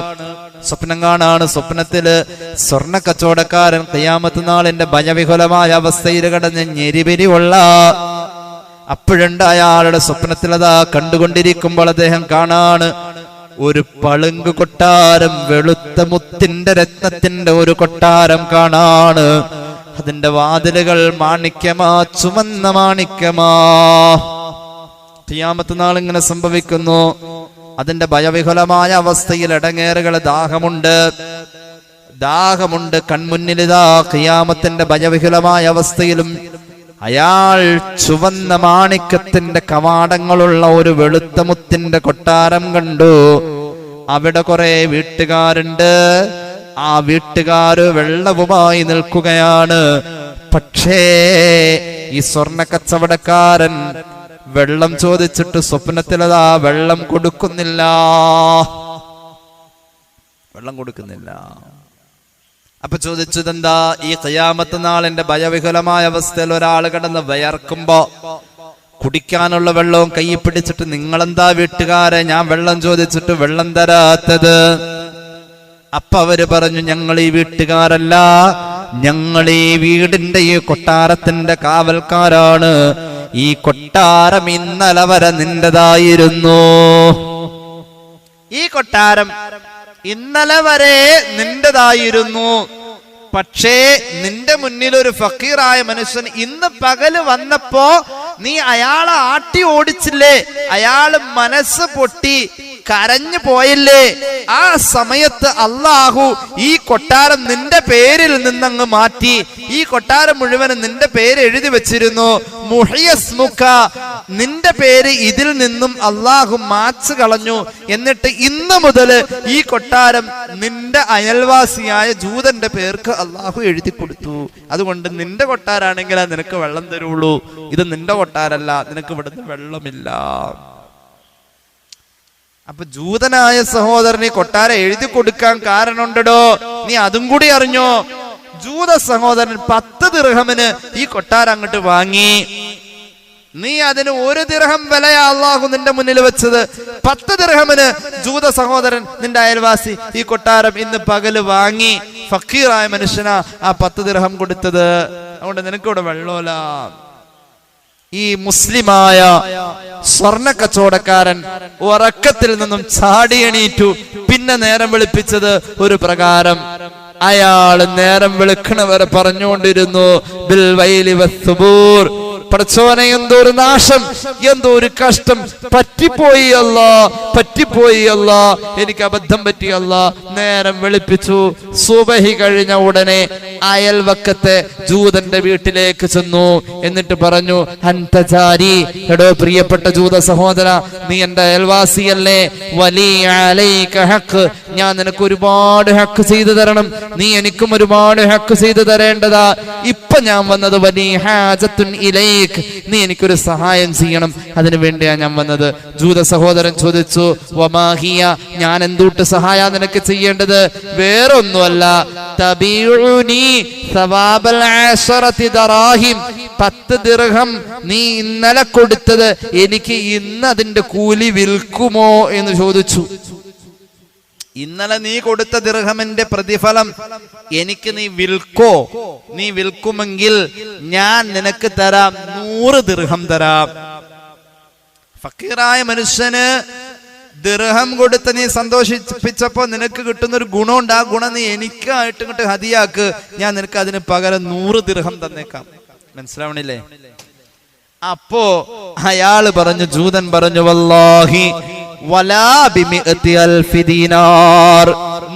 സ്വപ്നം കാണാണ്. സ്വപ്നത്തില് സ്വർണ്ണ കച്ചവടക്കാരൻ ഖിയാമത്ത് നാളിന്റെ ഭയവിഹുലമായ അവസ്ഥയിൽ കിടന്ന് ഞെരിപിരി കൊള്ള. അപ്പോഴുണ്ട് അയാളുടെ സ്വപ്നത്തിൽ അതാ കണ്ടുകൊണ്ടിരിക്കുമ്പോൾ അദ്ദേഹം കാണാണ് ഒരു പളുങ്ക് കൊട്ടാരം, വെളുത്ത മുത്തിന്റെ രത്നത്തിന്റെ ഒരു കൊട്ടാരം കാണാണ്. അതിന്റെ വാതിലുകൾ മാണിക്യമാ, ചുവന്ന മാണിക്യമാ. ഖിയാമത്ത് നാൾ ഇങ്ങനെ സംഭവിക്കുന്നു. അതിന്റെ ഭയവിഹുലമായ അവസ്ഥയിൽ ഇടങ്ങേറുകൾ, ദാഹമുണ്ട്. കൺമുന്നിലിതാ ഖിയാമത്തിന്റെ ഭയവിഹുലമായ അവസ്ഥയിലും അയാൾ ചുവന്ന മാണിക്യത്തിന്റെ കവാടങ്ങളുള്ള ഒരു വെളുത്ത മുത്തിന്റെ കൊട്ടാരം കണ്ടു. അവിടെ കുറെ വീട്ടുകാരുണ്ട്. ആ വീട്ടുകാര് വെള്ളവുമായി നിൽക്കുകയാണ്. പക്ഷേ ഈ സ്വർണ്ണ കച്ചവടക്കാരൻ വെള്ളം ചോദിച്ചിട്ട് സ്വപ്നത്തിലതാ വെള്ളം കൊടുക്കുന്നില്ല. അപ്പൊ ചോദിച്ചതെന്താ? ഈ ഖിയാമത്ത് നാളിന്റെ ഭയവിഹുലമായ അവസ്ഥയിൽ ഒരാൾ കിടന്ന് വയർക്കുമ്പോ കുടിക്കാനുള്ള വെള്ളവും കൈ പിടിച്ചിട്ട് നിങ്ങളെന്താ വീട്ടുകാരെ ഞാൻ വെള്ളം ചോദിച്ചിട്ട് വെള്ളം തരാത്തത്? അപ്പൊ അവര് പറഞ്ഞു, ഞങ്ങൾ ഈ വീട്ടുകാരല്ല, ഞങ്ങൾ ഈ വീടിന്റെ ഈ കൊട്ടാരത്തിന്റെ കാവൽക്കാരാണ്. ഈ കൊട്ടാരം ഇന്നലെ വരെ നിന്റേതായിരുന്നു. ഈ കൊട്ടാരം ഇന്നലെ വരെ നിന്റേതായിരുന്നു. പക്ഷേ നിന്റെ മുന്നിൽ ഒരു ഫക്കീറായ മനുഷ്യൻ ഇന്ന് പകല് വന്നപ്പോ നീ അയാളെ ആട്ടി ഓടിച്ചില്ലേ? അയാള് മനസ്സ് പൊട്ടി കരഞ്ഞു പോയില്ലേ? ആ സമയത്ത് അള്ളാഹു ഈ കൊട്ടാരം നിന്റെ പേരിൽ നിന്നങ്ങ് മാറ്റി. ഈ കൊട്ടാരം മുഴുവനും നിന്റെ പേര് എഴുതി വെച്ചിരുന്നു. മുഹിയസ്മുക, നിന്റെ പേര് ഇതിൽ നിന്നും അള്ളാഹു മാച്ച് കളഞ്ഞു. എന്നിട്ട് ഇന്ന് മുതൽ ഈ കൊട്ടാരം നിന്റെ അയൽവാസിയായ ജൂതന്റെ പേർക്ക് അള്ളാഹു എഴുതി കൊടുത്തു. അതുകൊണ്ട് നിന്റെ കൊട്ടാരാണെങ്കിൽ നിനക്ക് വെള്ളം തരുള്ളൂ. ഇത് നിന്റെ കൊട്ടാരല്ല, നിനക്ക് ഇവിടുന്ന് വെള്ളമില്ല. അപ്പൊ ജൂതനായ സഹോദരന് കൊട്ടാരം എഴുതി കൊടുക്കാൻ കാരണമുണ്ടോ? നീ അതും കൂടി അറിഞ്ഞോ? ജൂത സഹോദരൻ 10 ദിർഹമിന് ഈ കൊട്ടാരം അങ്ങോട്ട് വാങ്ങി. നീ അതിന് 1 ദിർഹം വിലയാ അള്ളാഹു നിന്റെ മുന്നിൽ വെച്ചത്. 10 ദിർഹമിന് ജൂത സഹോദരൻ നിന്റെ അയൽവാസി ഈ കൊട്ടാരം ഇന്ന് പകല് വാങ്ങി. ഫക്കീറായ മനുഷ്യനാ ആ 10 ദിർഹം കൊടുത്തത്. അതുകൊണ്ട് നിനക്കിവിടെ വെള്ളമില്ല. ഈ മുസ്ലിമായ സ്വർണ്ണ കച്ചവടക്കാരൻ ഉറക്കത്തിൽ നിന്നും ചാടി എണീറ്റു. പിന്നെ നേരം വെളുപ്പിച്ചത് ഒരു പ്രകാരം. അയാള് നേരം വെളുക്കണവരെ പറഞ്ഞുകൊണ്ടിരുന്നു, ബിൽ വൈലി വസ്സുബൂർ, പടച്ചോനെ, എന്തോ ഒരു നാശം, എന്തോ ഒരു കഷ്ടം, പറ്റിപ്പോയി അല്ലാ, എനിക്ക് അബദ്ധം പറ്റി അല്ലാ. നേരം വെളുപ്പിച്ചു. സുബഹി കഴിഞ്ഞ ഉടനെ അയൽവക്കത്തെ ജൂതന്റെ വീട്ടിലേക്ക് ചെന്നു. എന്നിട്ട് പറഞ്ഞു, അൻതജാരി, എടോ പ്രിയപ്പെട്ട ജൂത സഹോദര, നീ എന്റെ അയൽവാസിയല്ലേ? വലി അലൈക ഹഖ്, ഞാൻ നിനക്ക് ഒരുപാട് ഹക്ക് ചെയ്തു തരണം, നീ എനിക്കും ഒരുപാട് ഹക്ക് ചെയ്തു തരേണ്ടതാ. ഇപ്പൊ ഞാൻ വന്നത് വലി ഹാജത്തുൻ ഇലൈക്, നീ എനിക്കൊരു സഹായം ചെയ്യണം, അതിനു വേണ്ടിയാ ഞാൻ വന്നത്. ജൂത സഹോദരൻ ചോദിച്ചു, വമാഹിയ, ഞാൻ എന്തുട്ട് സഹായ നിനക്ക് ചെയ്യേണ്ടത്? വേറൊന്നുമല്ല, തബീഉനി സവാബൽ അശറതി ദറാഹിം, 10 ദിർഹം നീ ഇന്നലെ കൊടുത്തത് എനിക്ക് ഇന്ന് അതിന്റെ കൂലി വിൽക്കുമോ എന്ന് ചോദിച്ചു. ഇന്നലെ നീ കൊടുത്ത ദിർഹമിന്റെ പ്രതിഫലം എനിക്ക് നീ വിൽക്കോ? നീ വിൽക്കുമെങ്കിൽ ഞാൻ നിനക്ക് തരാം, 100 ദിർഹം തരാം. ഫക്കീറായ മനുഷ്യന് ദിർഹം കൊടുത്ത് നീ സന്തോഷിപ്പിച്ചപ്പോ നിനക്ക് കിട്ടുന്ന ഒരു ഗുണമുണ്ട്. ആ ഗുണം നീ എനിക്കായിട്ട് ഇങ്ങോട്ട് ഹദിയാക്ക്, ഞാൻ നിനക്ക് അതിന് പകരം 100 ദിർഹം തന്നേക്കാം. മനസ്സിലാവണില്ലേ? അപ്പോ അയാള് പറഞ്ഞു, ജൂതൻ പറഞ്ഞു, വല്ലാഹി വലാ ബിമിഅതി അൽഫി ദീനാർ,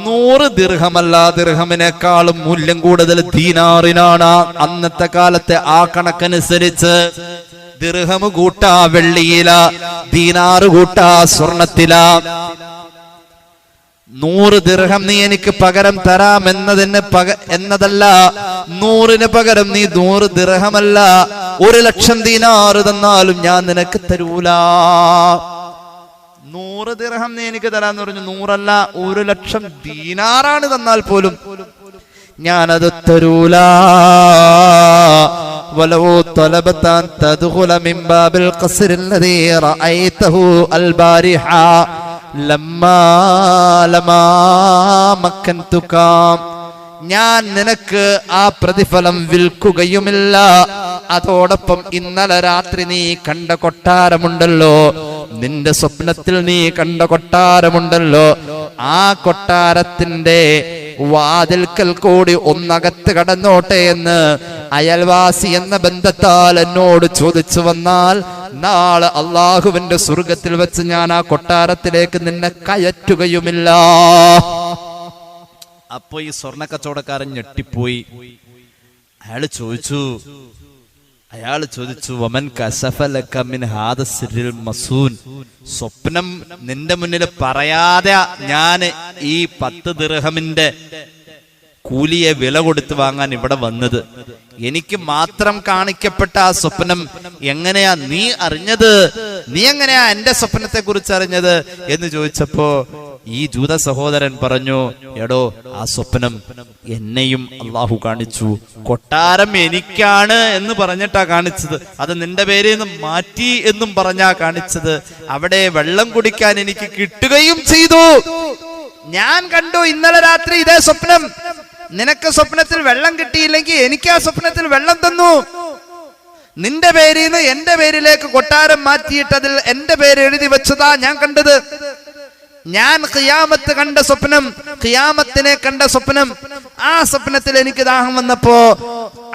100 ദിർഹമല്ല, ദിർഹമിനേക്കാളും മൂല്യം കൂടുതൽ ദീനാറിനാണ്. അന്നത്തെ കാലത്തെ ആ കണക്കനുസരിച്ച് ദിർഹം കൂട്ടാ വെള്ളിയില, ദീനാറ് കൂട്ടാ സ്വർണത്തില. 100 ദിർഹം നീ എനിക്ക് പകരം തരാം എന്നതല്ല, 100ന് പകരം നീ 100 ദിർഹമല്ല 1,00,000 ദീനാറ് തന്നാലും ഞാൻ നിനക്ക് തരൂല. 100 ദിർഹം നീ എനിക്ക് തരാന്ന് പറഞ്ഞു, 100 അല്ല 1,00,000 ദീനാറാണ് തന്നാൽ പോലും ഞാനത് തരൂല. വലൗ തലബത തദ്ഖുല മിൻ ബാബിൽ ഖസ്രി അല്ലദീ റഅയ്തഹു അൽബാരിഹ ലമ്മാ മക്കൻതുക, ഞാൻ നിനക്ക് ആ പ്രതിഫലം വിൽക്കുകയുമില്ല. അതോടൊപ്പം ഇന്നലെ രാത്രി നീ കണ്ട കൊട്ടാരമുണ്ടല്ലോ, നിന്റെ സ്വപ്നത്തിൽ നീ കണ്ട കൊട്ടാരമുണ്ടല്ലോ, ആ കൊട്ടാരത്തിന്റെ വാതിൽക്കൽ കൂടി ഒന്നകത്ത് കടന്നോട്ടെ എന്ന് അയൽവാസി എന്ന ബന്ധത്താൽ എന്നോട് ചോദിച്ചു വന്നാൽ നാളെ അള്ളാഹുവിന്റെ സ്വർഗത്തിൽ വെച്ച് ഞാൻ ആ കൊട്ടാരത്തിലേക്ക് നിന്നെ കയറ്റുകയുമില്ല. അപ്പൊ ഈ സ്വർണ്ണ കച്ചവടക്കാരൻ ഞെട്ടിപ്പോയി. അയാൾ ചോദിച്ചു വമൻ കശഫ ലക മിൻ ഹാദ സിറിൽ മസൂൻ, സ്വപ്നം നിന്റെ മുന്നിൽ പറയാതെ ഞാൻ ഈ 10 ദിർഹമിന്റെ കൂലിയെ വില കൊടുത്ത് വാങ്ങാൻ ഇവിടെ വന്നത്, എനിക്ക് മാത്രം കാണിക്കപ്പെട്ട ആ സ്വപ്നം എങ്ങനെയാ നീ അറിഞ്ഞത്? നീ എങ്ങനെയാ എന്റെ സ്വപ്നത്തെ കുറിച്ച് അറിഞ്ഞത് എന്ന് ചോദിച്ചപ്പോ ഈ ജൂത സഹോദരൻ പറഞ്ഞു, എടോ ആ സ്വപ്നം എന്നെയും അള്ളാഹു കാണിച്ചു, കൊട്ടാരം എനിക്കാണ് എന്ന് പറഞ്ഞിട്ടാ കാണിച്ചത്, അത് നിന്റെ പേരിൽ നിന്ന് മാറ്റി എന്നും പറഞ്ഞാ കാണിച്ചത്. അവിടെ വെള്ളം കുടിക്കാൻ എനിക്ക് കിട്ടുകയും ചെയ്തു. ഞാൻ കണ്ടു ഇന്നലെ രാത്രി ഇതേ സ്വപ്നം. നിനക്ക് സ്വപ്നത്തിൽ വെള്ളം കിട്ടിയില്ലെങ്കിൽ എനിക്ക് ആ സ്വപ്നത്തിൽ വെള്ളം തന്നു. നിന്റെ പേരിൽ നിന്ന് എന്റെ പേരിലേക്ക് കൊട്ടാരം മാറ്റിയിട്ട് അതിൽ എന്റെ പേര് എഴുതി വെച്ചതാ ഞാൻ കണ്ടത്. ഞാൻ ഖിയാമത്ത് കണ്ട സ്വപ്നം, ഖിയാമത്തിനെ കണ്ട സ്വപ്നം. ആ സ്വപ്നത്തിൽ എനിക്ക് ദാഹം വന്നപ്പോ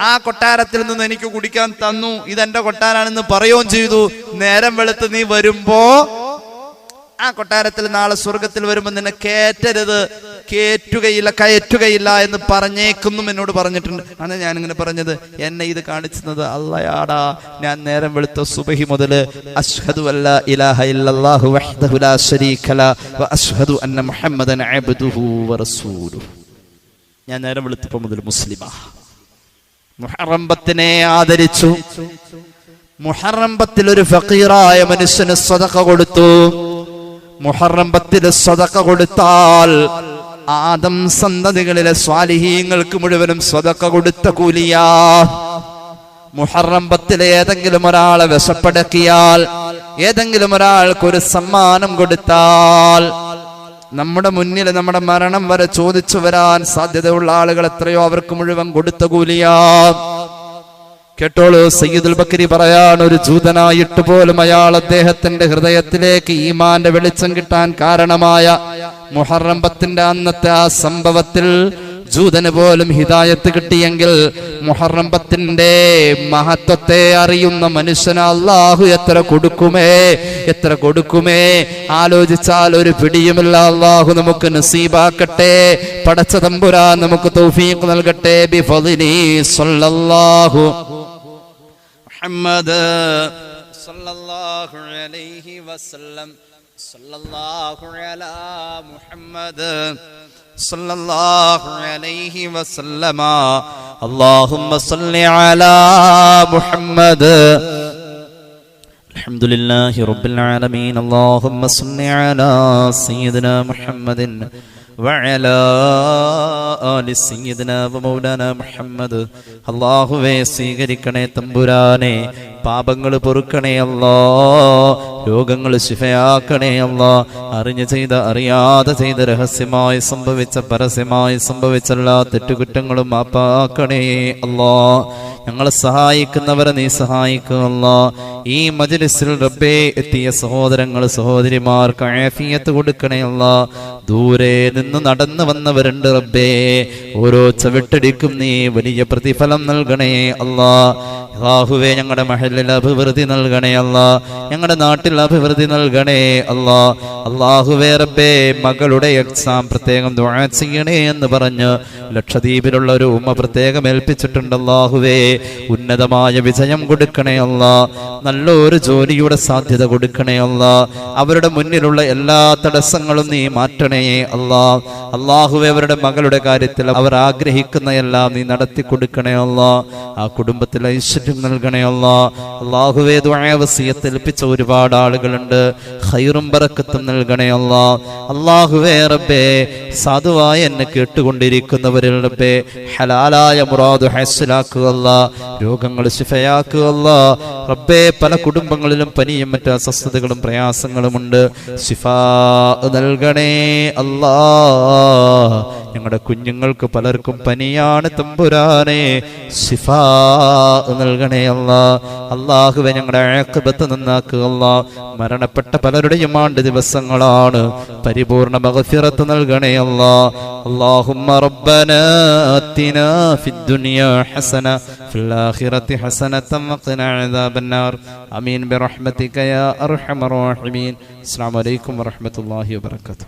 ആ കൊട്ടാരത്തിൽ നിന്ന് എനിക്ക് കുടിക്കാൻ തന്നു. ഇതെന്റെ കൊട്ടാരാണെന്ന് പറയുകയും ചെയ്തു. നേരം വെളുത്ത് നീ വരുമ്പോ ആ കൊട്ടാരത്തിൽ നാളെ സ്വർഗത്തിൽ വരുമ്പോ നിന്നെ കയറ്റുകയില്ല എന്ന് പറഞ്ഞേക്കും എന്നോട് പറഞ്ഞിട്ടുണ്ട്. ആണ് ഞാനിങ്ങനെ പറഞ്ഞത്. എന്നെ ഇത് കാണിച്ചത് അല്ലാഹയാടാ. ഞാൻ നേരം വെളുത്ത സുബഹി മുതൽ അശ്ഹദു അല്ലാ ഇലാഹ ഇല്ലല്ലാഹു വഹ്ദഹു ലാ ശരീക ലഹു വ അശ്ഹദു അന്ന മുഹമ്മദൻ അബ്ദുഹു വ റസൂലുഹു. ഞാൻ നേരം വെളുത്തപ്പോ മുതൽ മുസ്ലിമാ. മുഹറം 10 ആദരിച്ചു. മുഹറം 10 ഒരു ഫഖീറായ മനുഷ്യന് സദഖ കൊടുത്തു. മുഹറം 10 സദഖ കൊടുത്താൽ ആദം സന്തതികളിലെ സ്വാലിഹീങ്ങൾക്ക് മുഴുവനും സദഖ കൊടുത്ത കൂലിയാ. മുഹറം 10 ഏതെങ്കിലും ഒരാളെ വിശപ്പടക്കിയാൽ, ഏതെങ്കിലും ഒരാൾക്കൊരു സമ്മാനം കൊടുത്താൽ, നമ്മുടെ മുന്നിൽ നമ്മുടെ മരണം വരെ ചോദിച്ചു വരാൻ സാധ്യതയുള്ള ആളുകൾ എത്രയോ അവർക്ക് മുഴുവൻ കൊടുത്ത കൂലിയാ. കേട്ടോളൂ, സയ്യിദുൽ ബക്കരി പറയാൻ, ഒരു ജൂതനായിട്ട് പോലും അയാൾ അദ്ദേഹത്തിന്റെ ഹൃദയത്തിലേക്ക് ഈമാന്റെ വെളിച്ചം കിട്ടാൻ കാരണമായ മുഹറം 10 അന്നത്തെ ആ സംഭവത്തിൽ ജൂതന് പോലും ഹിദായത്ത് കിട്ടിയെങ്കിൽ മുഹറം 10ന്റെ മഹത്വത്തെ അറിയുന്ന മനുഷ്യന് അല്ലാഹു എത്ര കൊടുക്കുമേ ആലോചിച്ചാൽ ഒരു പിടിയുമില്ല. അല്ലാഹു നമുക്ക് നസീബാക്കട്ടെ. പടച്ച തമ്പുരാൻ നമുക്ക് തൗഫീഖ് നൽകട്ടെ. ബിഫളിനി സല്ലല്ലാഹു മുഹമ്മദ് സല്ലല്ലാഹു അലൈഹി വസല്ലം സല്ലല്ലാഹു അലാ മുഹമ്മദ് സല്ലല്ലാഹു അലൈഹി വസല്ലമ അല്ലാഹുമ്മ സല്ലി അലാ മുഹമ്മദ് അൽഹംദുലില്ലാഹി റബ്ബിൽ ആലമീൻ അല്ലാഹുമ്മ സല്ലി അലാ സയ്യിദിനാ മുഹമ്മദിൻ വഅലാ ആലി സയ്യിദിനാ വമൗലാനാ മുഹമ്മദ്. അല്ലാഹുവേ സ്വീകരിക്കണേ തമ്പുരാനെ, പാപങ്ങൾ പൊറുക്കണേ അല്ലാ, രോഗങ്ങൾ ശിഫയാക്കണേ അല്ലാ, അറിഞ്ഞു ചെയ്ത അറിയാതെ ചെയ്ത രഹസ്യമായി സംഭവിച്ച പരസ്യമായി സംഭവിച്ച എല്ലാ തെറ്റുകുറ്റങ്ങളും മാപ്പാക്കണേ അല്ലാ. ഞങ്ങളെ സഹായിക്കുന്നവരെ നീ സഹായിക്കുക അല്ലാ. ഈ മജ്ലിസിൽ റബ്ബേ എത്തിയ സഹോദരങ്ങൾ സഹോദരിമാർക്ക് ആഫിയത്ത് കൊടുക്കണേ അല്ലാ. ദൂരെ നിന്ന് നടന്നു വന്നവരുണ്ട് റബ്ബേ, ഓരോ ചവിട്ടടിക്കും നീ വലിയ പ്രതിഫലം നൽകണേ അല്ലാ. അല്ലാഹുവേ ഞങ്ങളുടെ മഹല്ലിൽ അഭിവൃദ്ധി നൽകണേ അല്ലാ, ഞങ്ങളുടെ നാട്ടിൽ അഭിവൃദ്ധി നൽകണേ അല്ലാ. അല്ലാഹുവേ റബ്ബേ മകളുടെ എക്സാം പ്രത്യേകം ദുആ ചെയ്യണേ എന്ന് പറഞ്ഞ് ലക്ഷദ്വീപിലുള്ള ഒരു ഉമ്മ പ്രത്യേകം ഏൽപ്പിച്ചിട്ടുണ്ട്. അല്ലാഹുവേ ഉന്നതമായ വിജയം കൊടുക്കണേ അല്ലാ, നല്ലൊരു ജോലിയുടെ സാധ്യത കൊടുക്കണേ അല്ലാ. അവരുടെ മുന്നിലുള്ള എല്ലാ തടസ്സങ്ങളും നീ മാറ്റണേ അല്ലാ. അല്ലാഹുവേ അവരുടെ മകളുടെ കാര്യത്തിൽ അവർ ആഗ്രഹിക്കുന്ന എല്ലാം നീ നടത്തി കൊടുക്കണേ അല്ലാ. ആ കുടുംബത്തിൽ ഐശ്വര്യം നൽകണേ അല്ലാ. അല്ലാഹുവേ ദുആ വസിയത്ത് ഏൽപ്പിച്ച ഒരുപാട് ആളുകളുണ്ട്, ഖൈറും ബറക്കത്തും നൽകണേ അല്ലാ. അല്ലാഹുവേ റബ്ബേ സാധുവായ എന്നെ കേട്ടുകൊണ്ടിരിക്കുന്നവരിൽ റബ്ബേ ഹലാലായ മുറാദ് ഹസ്സലാക്കുക അല്ലാ, രോഗങ്ങൾ ശിഫയാക്കുക അല്ലാ. റബ്ബേ പല കുടുംബങ്ങളിലും പനിയും മറ്റു അസ്വസ്ഥതകളും പ്രയാസങ്ങളുമുണ്ട്, ശിഫാ നൽകണേ അല്ലാ. ഞങ്ങളുടെ കുഞ്ഞുങ്ങൾക്ക് പലർക്കും പനിയാണ് തമ്പുരാനെ, ശിഫാ നൽകണേ അല്ലാ. അല്ലാഹുവേ ഞങ്ങളുടെ ആഖിബത്ത് നന്നാക്കുക അല്ലാ. മരണപ്പെട്ട പലരുടെയും ആണ്ട് ദിവസങ്ങളാണ്, പരിപൂർണ മഗ്ഫിറത്ത് നൽകണേ അല്ലാ. اللهم ربنا آتنا في الدنيا حسنة في الآخرة حسنة وقنا عذاب النار آمين برحمتك يا أرحم الراحمين. السلام عليكم ورحمة الله وبركاته.